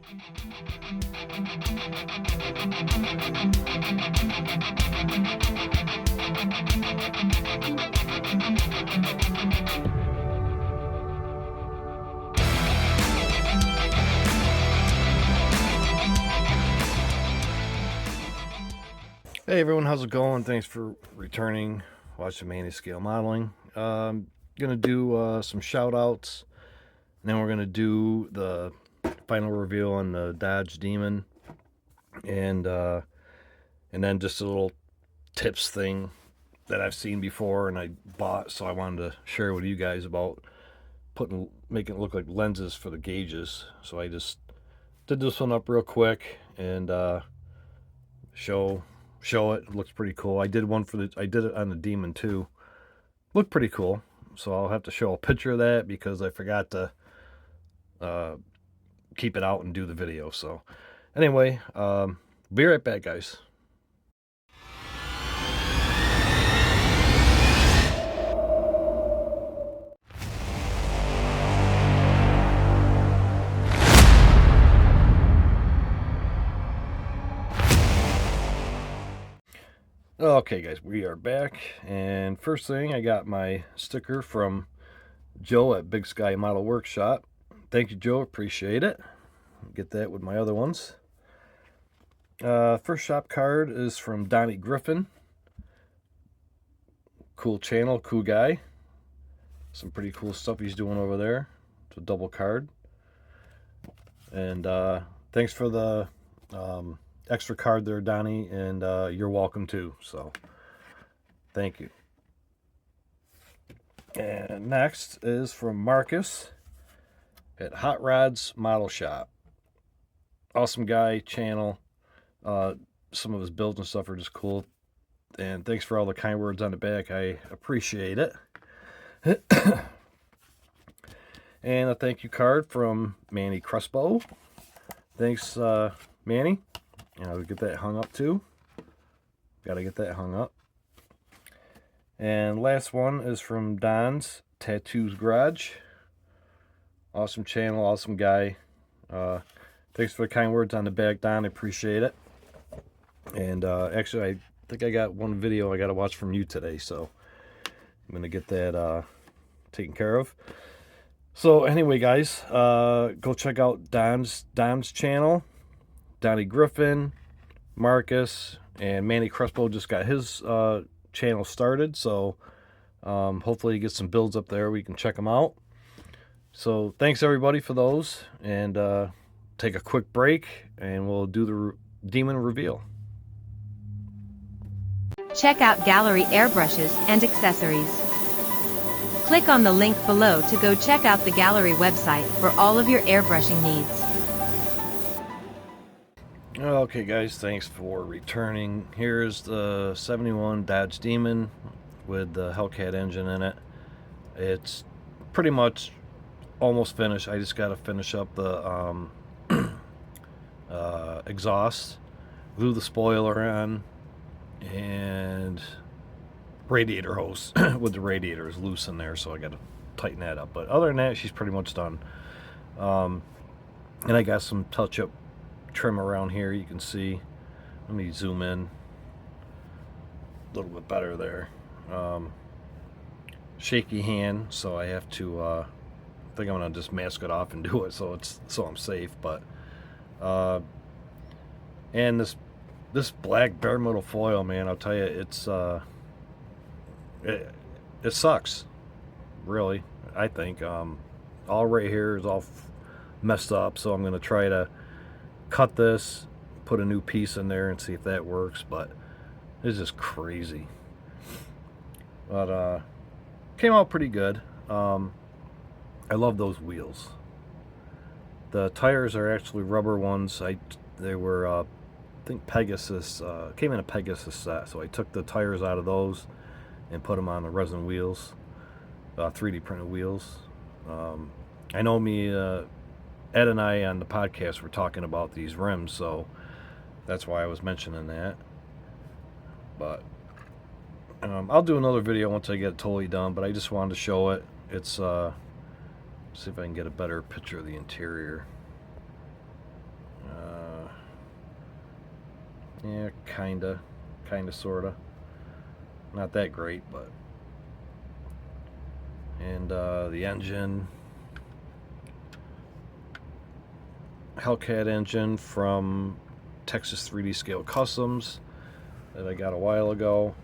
Hey everyone, how's it going? Thanks for returning, watching Manny scale modeling. Gonna do some shout outs, and then we're gonna do the final reveal on the Dodge Demon, and then just a little tips thing that I've seen before and I bought, so I wanted to share with you guys about making it look like lenses for the gauges. So I just did this one up real quick and show it. It looks pretty cool. I did it on the Demon too. Looked pretty cool. So I'll have to show a picture of that because I forgot to keep it out and do the video. So anyway, be right back, guys. Okay guys, we are back, and first thing, I got my sticker from Joe at Big Sky Model Workshop. Thank you, Joe, appreciate it. Get that with my other ones. First shop card is from Donnie Griffin. Cool channel, cool guy. Some pretty cool stuff he's doing over there. It's a double card. And thanks for the extra card there, Donnie, and you're welcome too, so thank you. And next is from Marcus at Hot Rods Model Shop. Awesome guy, channel. Some of his builds and stuff are just cool, and thanks for all the kind words on the back. I appreciate it. And a thank you card from Manny Crespo. Thanks, Manny. I'll get that hung up too. Gotta get that hung up. And last one is from Don's Tattoos Garage. Awesome channel, awesome guy. Thanks for the kind words on the back, Don. I appreciate it. And actually, I think I got one video I gotta watch from you today, so I'm gonna get that taken care of. So anyway, guys, go check out Don's channel. Donnie Griffin, Marcus, and Manny Crespo just got his channel started, so hopefully he gets some builds up there. We can check them out. So thanks everybody for those, and take a quick break, and we'll do the Demon reveal. Check out Gaahleri airbrushes and accessories. Click on the link below to go check out the Gaahleri website for all of your airbrushing needs. Okay guys, thanks for returning. Here's the 71 Dodge Demon with the Hellcat engine in it. It's pretty much almost finished. I just got to finish up the exhaust, glue the spoiler on, and radiator hose with the radiator is loose in there, so I got to tighten that up. But other than that, she's pretty much done. And I got some touch-up trim around here. You can see, let me zoom in a little bit better there. Shaky hand, so I have to I think I'm gonna just mask it off and do it so I'm safe. But and this black bare metal foil, man, I'll tell you, it's it sucks, really. I think all right here is all messed up, so I'm gonna try to cut this, put a new piece in there, and see if that works. But it's just crazy. But came out pretty good. I love those wheels. The tires are actually rubber ones. They were I think Pegasus, came in a Pegasus set, so I took the tires out of those and put them on the resin wheels, 3D printed wheels. I know Ed and I on the podcast were talking about these rims, so that's why I was mentioning that. But I'll do another video once I get it totally done, but I just wanted to show it. It's see if I can get a better picture of the interior. Yeah, kinda, sorta. Not that great, but. And the engine, Hellcat engine from Texas 3D Scale Customs that I got a while ago.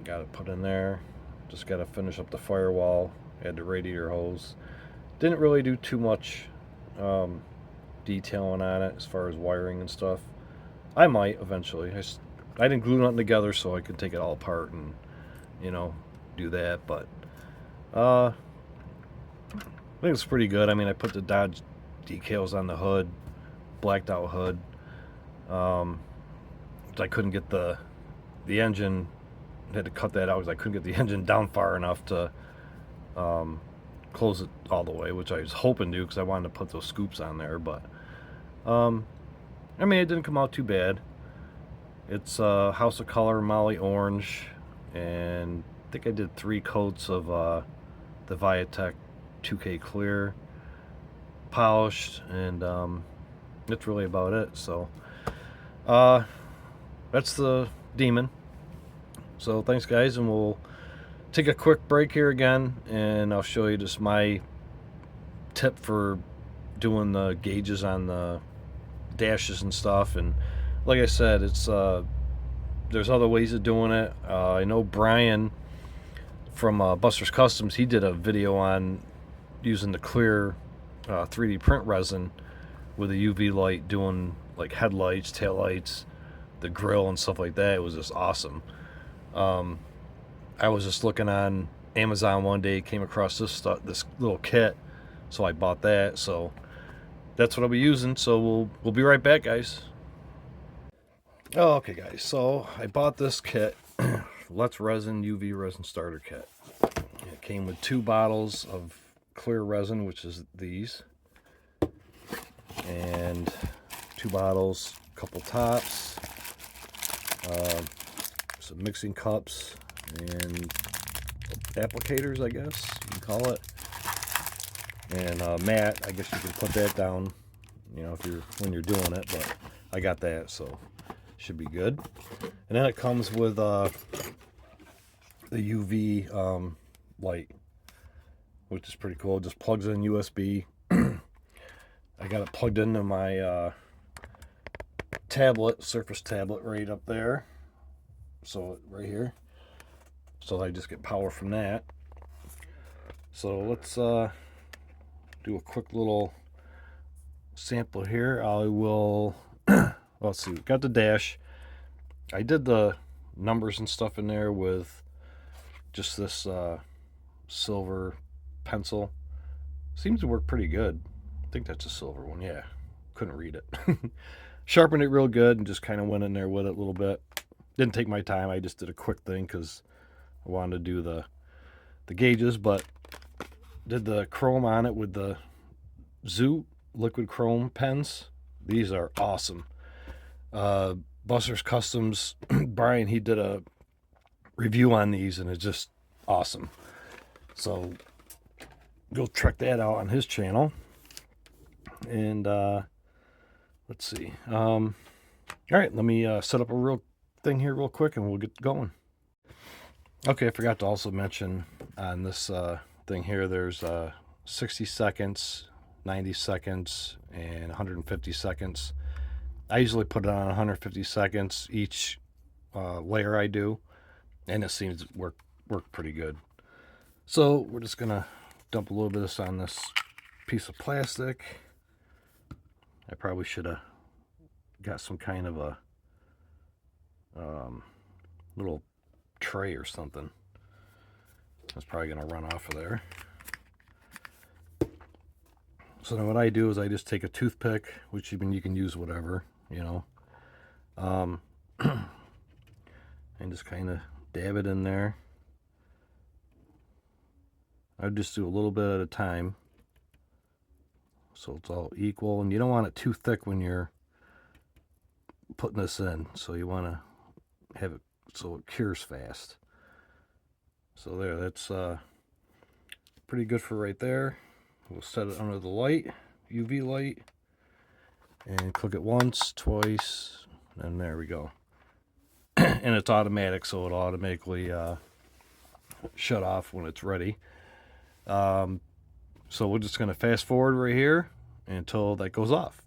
Got it put in there. Just got to finish up the firewall. Add the radiator hose. Didn't really do too much detailing on it as far as wiring and stuff. I might eventually. I didn't glue nothing together so I could take it all apart and, you know, do that. But I think it's pretty good. I mean, I put the Dodge decals on the hood, blacked out hood. I couldn't get the engine. Had to cut that out because I couldn't get the engine down far enough to close it all the way, which I was hoping to because I wanted to put those scoops on there. But I mean, it didn't come out too bad. It's House of Color Molly Orange, and I think I did 3 coats of the Viatech 2K Clear, polished, and that's really about it. So that's the Demon. So thanks guys, and we'll take a quick break here again, and I'll show you just my tip for doing the gauges on the dashes and stuff. And like I said, it's there's other ways of doing it. I know Brian from Buster's Customs, he did a video on using the clear 3D print resin with a UV light, doing like headlights, taillights, the grill and stuff like that. It was just awesome. I was just looking on Amazon one day, came across this little kit, so I bought that. So that's what I'll be using. So we'll be right back, guys. Oh, okay, guys. So I bought this kit, Let's Resin UV Resin Starter Kit. It came with 2 bottles of clear resin, which is these, and 2 bottles, a couple tops, some mixing cups, and applicators, I guess you can call it, and mat. I guess you can put that down, you know, when you're doing it. But I got that, so should be good. And then it comes with the UV light, which is pretty cool. It just plugs in USB. I got it plugged into my tablet, Surface tablet, right up there. So right here. So I just get power from that. So let's do a quick little sample here. I will let's see, got the dash. I did the numbers and stuff in there with just this silver pencil. Seems to work pretty good. I think that's a silver one. Yeah, couldn't read it. Sharpened it real good and just kind of went in there with it a little bit. Didn't take my time. I just did a quick thing because I wanted to do the gauges, but did the chrome on it with the Zoet liquid chrome pens. These are awesome. Buster's Customs, Brian, he did a review on these, and it's just awesome. So go check that out on his channel. And let's see. All right, let me set up a real thing here real quick, and we'll get going. Okay, I forgot to also mention on this thing here, there's 60 seconds, 90 seconds, and 150 seconds. I usually put it on 150 seconds each layer I do, and it seems to work pretty good. So we're just gonna dump a little bit of this on this piece of plastic. I probably should have got some kind of a little tray or something. That's probably gonna run off of there. So then what I do is I just take a toothpick, which you can use whatever, you know, and just kind of dab it in there. I just do a little bit at a time, so it's all equal. And you don't want it too thick when you're putting this in, so you want to have it so it cures fast. So there, that's pretty good for right there. We'll set it under the light, UV light, and click it once, twice, And there we go. And it's automatic, so it'll automatically shut off when it's ready. So we're just going to fast forward right here until that goes off.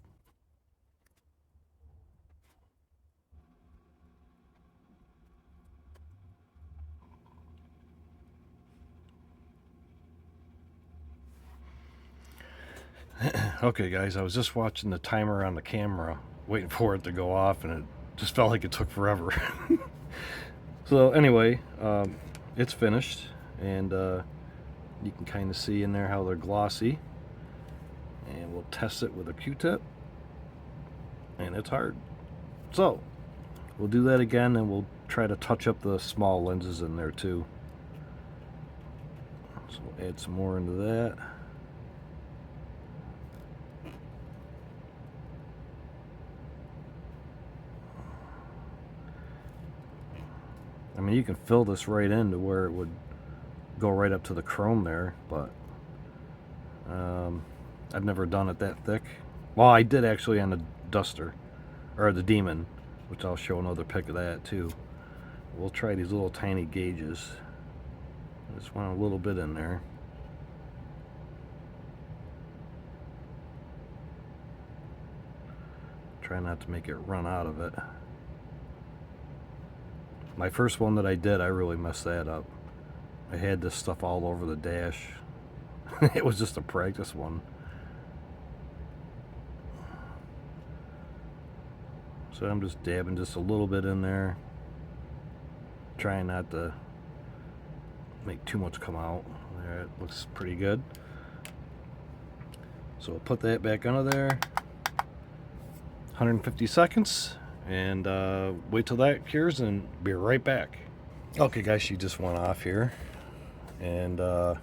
Okay guys, I was just watching the timer on the camera, waiting for it to go off, and it just felt like it took forever. So anyway, it's finished, and you can kind of see in there how they're glossy. And we'll test it with a Q-tip, and it's hard. So we'll do that again, and we'll try to touch up the small lenses in there too. So we'll add some more into that. I mean, you can fill this right into where it would go right up to the chrome there, but I've never done it that thick. Well, I did actually on the Duster, or the Demon, which I'll show another pic of that too. We'll try these little tiny gauges. I just want a little bit in there. Try not to make it run out of it. My first one that I did, I really messed that up. I had this stuff all over the dash. It was just a practice one. So I'm just dabbing just a little bit in there. Trying not to make too much come out. There, it looks pretty good. So we'll put that back under there. 150 seconds. And wait till that cures and be right back. Okay guys, she just went off here, and yeah,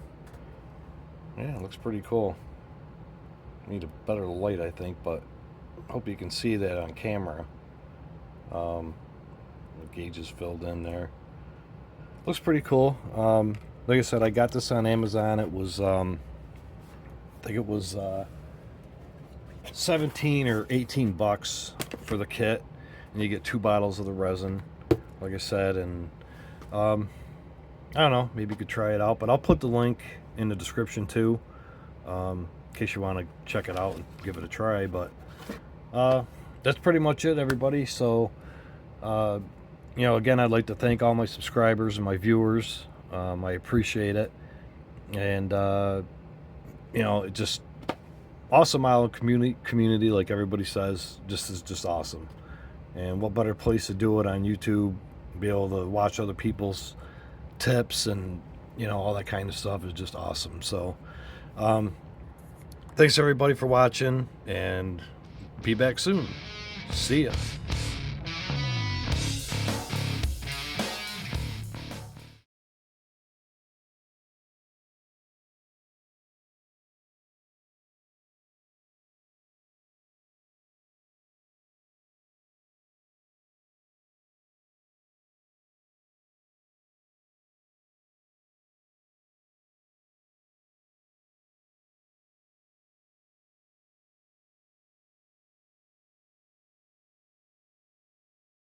it looks pretty cool. Need a better light, I think, but hope you can see that on camera. The gauge is filled in there. Looks pretty cool. Like I said, I got this on Amazon. It was I think it was 17 or 18 bucks for the kit. And you get 2 bottles of the resin, like I said, and I don't know, maybe you could try it out, but I'll put the link in the description too, in case you want to check it out and give it a try. But that's pretty much it, everybody. So you know, again, I'd like to thank all my subscribers and my viewers. I appreciate it, and you know, it just awesome island community, like everybody says, just is just awesome. And what better place to do it on YouTube, be able to watch other people's tips and, you know, all that kind of stuff is just awesome. So thanks everybody for watching, and be back soon. See ya.